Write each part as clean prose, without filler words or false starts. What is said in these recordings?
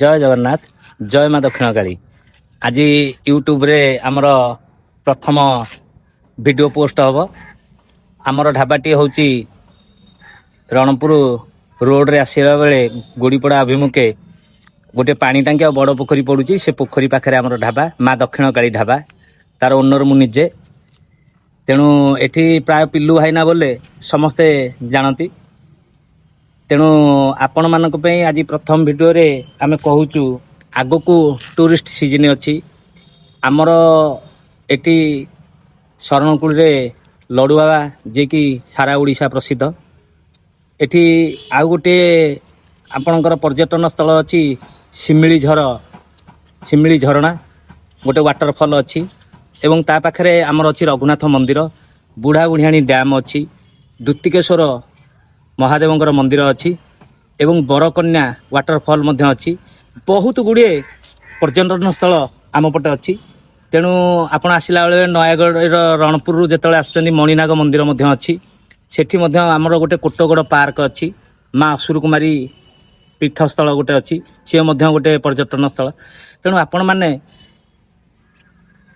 जय जगन्नाथ जय माँ दक्षिण काली। आज यूट्यूब रे आमर प्रथम वीडियो पोस्ट हम आमर ढाबाटी हूँ रणपुर रोड रे आसवा बेले गुड़ीपड़ा अभिमुखे गोटे पानी टांकी और बड़ पोखरी पड़ुची से पोखरी पाखे आमर ढाबा माँ दक्षिण काली ढाबा तार ओनर मु निजे। तेणु एठी प्राय पिल्लू भाईना बोले समस्ते जानती। तेणु आपण मानक पे आज प्रथम वीडियो रे आमे कहूचु आगो को टूरिस्ट सीजन अच्छी आमर एटी शरणकुल रे लडू बाबा जे कि सारा ओडिशा प्रसिद्ध। एटी आउ गोटे आपणकर पर्यटन स्थल अच्छी शिमिली झरणा गोटे वाटरफॉल अच्छी एवं ता पाखरे आमर अच्छी रघुनाथ मंदिर बुढ़ा बुढ़ियाणी डैम अच्छी दुत्तिकेश्वर महादेवंकर मंदिर अच्छी एवं बरकन्या वाटरफॉल मध्य अच्छी बहुत गुड़े पर्यटन स्थल आम पटे अच्छी। तेणु आपण आसला बेले नयागढ़ रणपुर जो आसुच्च मणिनाग मंदिर मध्य अच्छी सेठी मध्य आमर गोटे कोटगड़ पार्क अच्छी माँ असुर कुमारी पीठस्थल गोटे अच्छी सी मध्य गोटे पर्यटन स्थल। तेणु आपण मैंने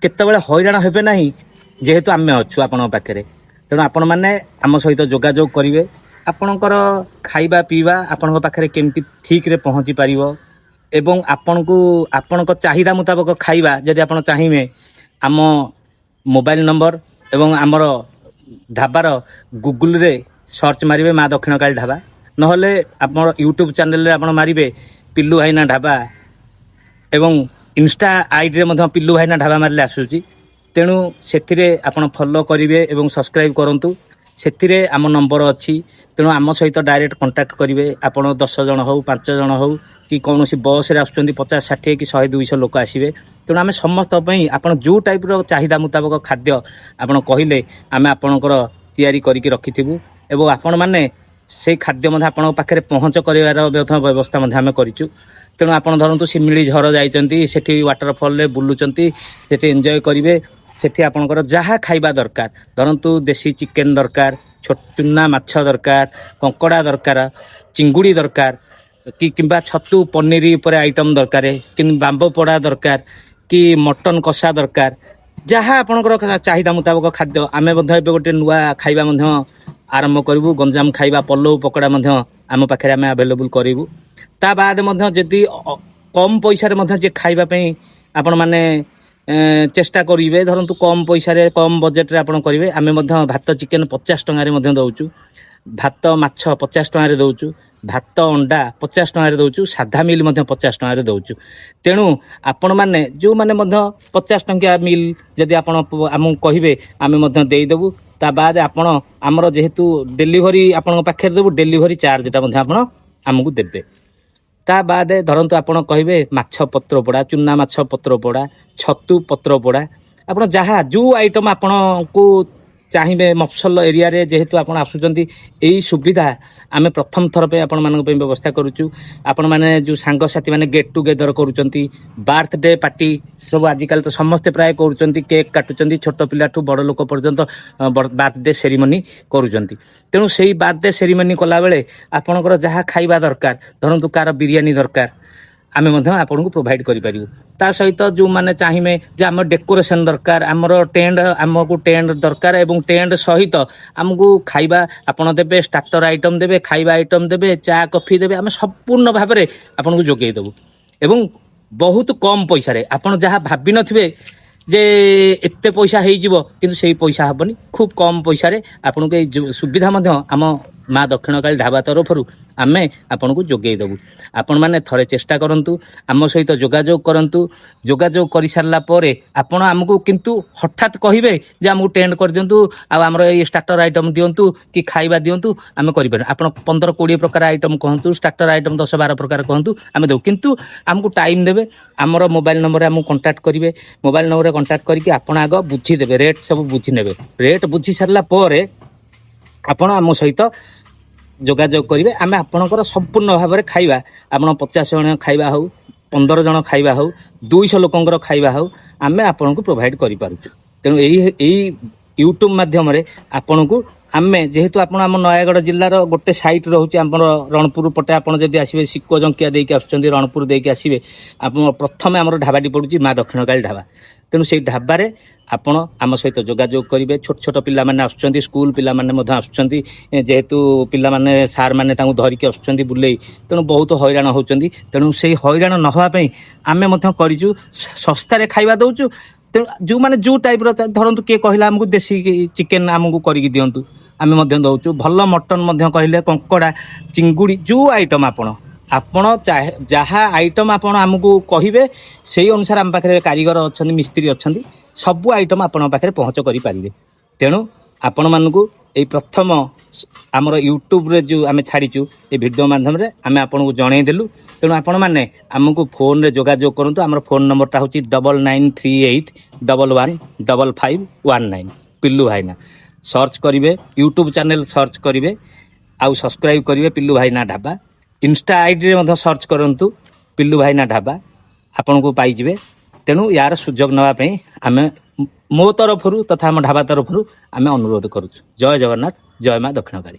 केतबेले हैरान हेबे नहीं जेहेतु आमे अच्छु आपण पाखे। तेणु आपण मैंने आम सहित जोगाजोग करेंगे आपणकर खाइबा पीवा आपण पाखे केमती ठीक रे पहुँची पारिबो एवं आपण को आपण चाहिदा मुताबक खाइबा जदि आपण चाहिए आम मोबाइल नंबर एवं आमर ढाबार गूगल रे सर्च मारिबे माँ दक्षिण काली ढाबा नहले आम यूट्यूब चैनल रे आपण मारिबे पिल्लू भाईना ढाबा एवं इंस्टा आईडी रे मध्य पिल्लू भाईना ढाबा मारले आसुची। तेणु सेथिरे आपण फॉलो करिवे एवं सब्सक्राइब करंतु सेथिरे आम नंबर अच्छी। तेणु आम सहित डायरेक्ट कंटाक्ट करेंगे आपण 10 जन हो 5 जन हो कि कौन सी बस रे आसुचंदी 50-60 कि 100-200 लोक आसवे। तेणु आम समस्त आपण जो टाइप रो चाहिदा मुताबक खाद्य आपण कहले आम आपणकर तैयारी करके रखिथिबु एवं आपण माने से खाद्य मध्य आपण पाखे पहुँच कर व्यवस्था आम करिचु। तेणु आपण धरतु शिमिली झर जाइचंती सेठी वाटरफॉल रे बुलुचंती सेठी एंजॉय करिवे सेठी आपणकर जहाँ खाइबा दरकार धरतु देसी चिकेन दरकार चुना माछ दरकार कंकड़ा दरकार चिंगुड़ी दरकार कि किंबा छतु पनीर पर आइटम दरकार कि बांबो पोड़ा दरकार कि मटन कषा दरकार जहाँ आपणकर चाहिदा मुताबक खाद्य आमे मध्य गोटे नुआ खाइबा मध्य आरंभ करूँ। गंजाम खाइबा पल्लव पकड़ा मध्य आम पाखे आम आवेलेबल करूँ। ता बाद मध्य जदि कम पैसा जे खाइबा पई आपण माने चेष्टा करेंगे धरतु कम पैसा कम बजेट आपड़ करेंगे आम भात चिकेन 50 टकर दौचु भात माछ 50 टकर दौचु भात अंडा 50 टकर दौचु साधा मिल 50 टकर दौचु। तेणु आपण मैंने जो मैंने 50 टंकिया मिल जदि आप कहे आम देदेबू ता बाद आपण आमर जेहेतु डेलीवरी आपण पाखे देबू डेलीवरी चार्जटा आमको देबे। ता बाद धरतु आपण कहे माछ पत्र पोड़ा चुना माछ पत्र पोड़ा छतु पत्र पोड़ा आप जहाँ जो आइटम आपण को चाहिए मफसल एरिया रे जेहेतु आप आसुचंती यही सुविधा आम प्रथम थर पे आपण मानक पे व्यवस्था करुचु। आपण माने जो सांग साथी माने गेट टुगेदर करुचंती बर्थडे पार्टी सब आजिकल तो समस्ते प्राय करुचंती केक काटुचंती छोट पिला ठू बड़ लोक पर्यंत बर्थडे सेरिमनी करुचंती। तेणु सेही बर्थडे सेरिमनी कला बेले आपणकर जहाँ खाइबा दरकार धरतु कार बिरियानी दरकार आम आपको प्रोवाइड करूँ। ता सहित जो मैंने चाहिए जे आम डेकोरेशन दरकार आमर टेंट आमको टेंट दरकार एवं टेंट सहित आमको खाइबा आपड़ देवे स्टार्टर आइटम देवे खाइबा आइटम देवे चा कॉफी देवे आम संपूर्ण भाव में आपको जोगे देवु एवं बहुत कम पैसा रे आपड़ जहाँ भाभी नथिबे जे एते पैसा हो किंतु से पैसा हेनी खूब कम पैसा रे आपन को सुविधा आम माँ दक्षिण काली ढाबा तरफ आम आपन को जोगे देवु। आपण मैंने थरे चेष्टा करंतु आम सहित जोगाजोग करंतु जोगाजोग कर सारा पर आपण आमको किंतु हठात कहे जे आमको टेंट कर दिंतु आमर ये स्टार्टर आइटम दिंतु कि खाइबा दिंतु आम करें आप 15-20 प्रकार आइटम कहतु स्टार्टर आइटम 10-12 प्रकार कहतु आम देव किंतु आमको टाइम देवे आमर मोबाइल नंबर आमको कंटाक्ट करेंगे मोबाइल नंबर कंटाक्ट करके आप आग बुझीदेवे रेट सब बुझी ने रेट बुझी सारा पर आपण आम सहित जोगाजोग करेंगे आम आपणकर संपूर्ण भाव में खाइबा आप 50 जन खाइबा हो 15 जन खाइबा हो 200 लोकंर खाइबा हो आम आपन को प्रोवाइड करि पारुछु। तेणु यही यूट्यूब माध्यम आपण को ଆମେ ଯେହେତୁ ଆପଣ ଆମ ନୟାଗଡ଼ ଜିଲ୍ଲାର ଗୋଟେ ସାଇଟ୍ ରହୁଛି ଆମର ରଣପୁର ପଟେ ଆପଣ ଯଦି ଆସିବେ ଶିକ ଜଙ୍କିଆ ଦେଇକି ଆସୁଛନ୍ତି ରଣପୁର ଦେଇକି ଆସିବେ ଆପଣ ପ୍ରଥମେ ଆମର ଢାବାଟି ପଡ଼ୁଛି ମା ଦକ୍ଷିଣକାଳୀ ଢାବା। ତେଣୁ ସେଇ ଢାବାରେ ଆପଣ ଆମ ସହିତ ଯୋଗାଯୋଗ କରିବେ। ଛୋଟ ଛୋଟ ପିଲାମାନେ ଆସୁଛନ୍ତି, ସ୍କୁଲ ପିଲାମାନେ ମଧ୍ୟ ଆସୁଛନ୍ତି, ଯେହେତୁ ପିଲାମାନେ ସାର୍ମାନେ ତାଙ୍କୁ ଧରିକି ଆସୁଛନ୍ତି ବୁଲେଇ, ତେଣୁ ବହୁତ ହଇରାଣ ହେଉଛନ୍ତି। ତେଣୁ ସେଇ ହଇରାଣ ନ ହେବା ପାଇଁ ଆମେ ମଧ୍ୟ କରିଛୁ ଶସ୍ତାରେ ଖାଇବା ଦେଉଛୁ। ତେଣୁ ଯେଉଁମାନେ ଯେଉଁ ଟାଇପ୍ର ଧରନ୍ତୁ କିଏ କହିଲା ଆମକୁ ଦେଶୀ ଚିକେନ୍ ଆମକୁ କରିକି ଦିଅନ୍ତୁ, ଆମେ ମଧ୍ୟ ଦେଉଛୁ। ଭଲ ମଟନ୍ ମଧ୍ୟ କହିଲେ କଙ୍କଡ଼ା, ଚିଙ୍ଗୁଡ଼ି, ଯେଉଁ ଆଇଟମ୍ ଆପଣ ଯାହା ଆଇଟମ୍ ଆପଣ ଆମକୁ କହିବେ ସେଇ ଅନୁସାରେ ଆମ ପାଖରେ କାରିଗର ଅଛନ୍ତି, ମିସ୍ତ୍ରୀ ଅଛନ୍ତି, ସବୁ ଆଇଟମ୍ ଆପଣଙ୍କ ପାଖରେ ପହଞ୍ଚ କରିପାରିବେ। ତେଣୁ ଆପଣମାନଙ୍କୁ ଏଇ ପ୍ରଥମ ଆମର ୟୁଟ୍ୟୁବରେ ଯେଉଁ ଆମେ ଛାଡ଼ିଛୁ ଏ ଭିଡ଼ିଓ ମାଧ୍ୟମରେ ଆମେ ଆପଣଙ୍କୁ ଜଣାଇଦେଲୁ। ତେଣୁ ଆପଣମାନେ ଆମକୁ ଫୋନ୍ରେ ଯୋଗାଯୋଗ କରନ୍ତୁ। ଆମର ଫୋନ୍ ନମ୍ବରଟା ହେଉଛି 9938115519 ପିଲ୍ଲୁ ଭାଇନା। ସର୍ଚ୍ଚ କରିବେ, ୟୁଟ୍ୟୁବ୍ ଚ୍ୟାନେଲ୍ ସର୍ଚ୍ଚ କରିବେ, ଆଉ ସବସ୍କ୍ରାଇବ୍ କରିବେ ପିଲ୍ଲୁ ଭାଇନା ଢାବା। ଇନଷ୍ଟା ଆଇଡ଼ିରେ ମଧ୍ୟ ସର୍ଚ୍ଚ କରନ୍ତୁ ପିଲ୍ଲୁ ଭାଇନା ଢାବା, ଆପଣଙ୍କୁ ପାଇଯିବେ। ତେଣୁ ୟାର ସୁଯୋଗ ନେବା ପାଇଁ ଆମେ ମୋ ତରଫରୁ ତଥା ଆମ ଢାବା ତରଫରୁ ଆମେ ଅନୁରୋଧ କରୁଛୁ। ଜୟ ଜଗନ୍ନାଥ, ଜୟ ମା ଦକ୍ଷିଣକାଳୀ।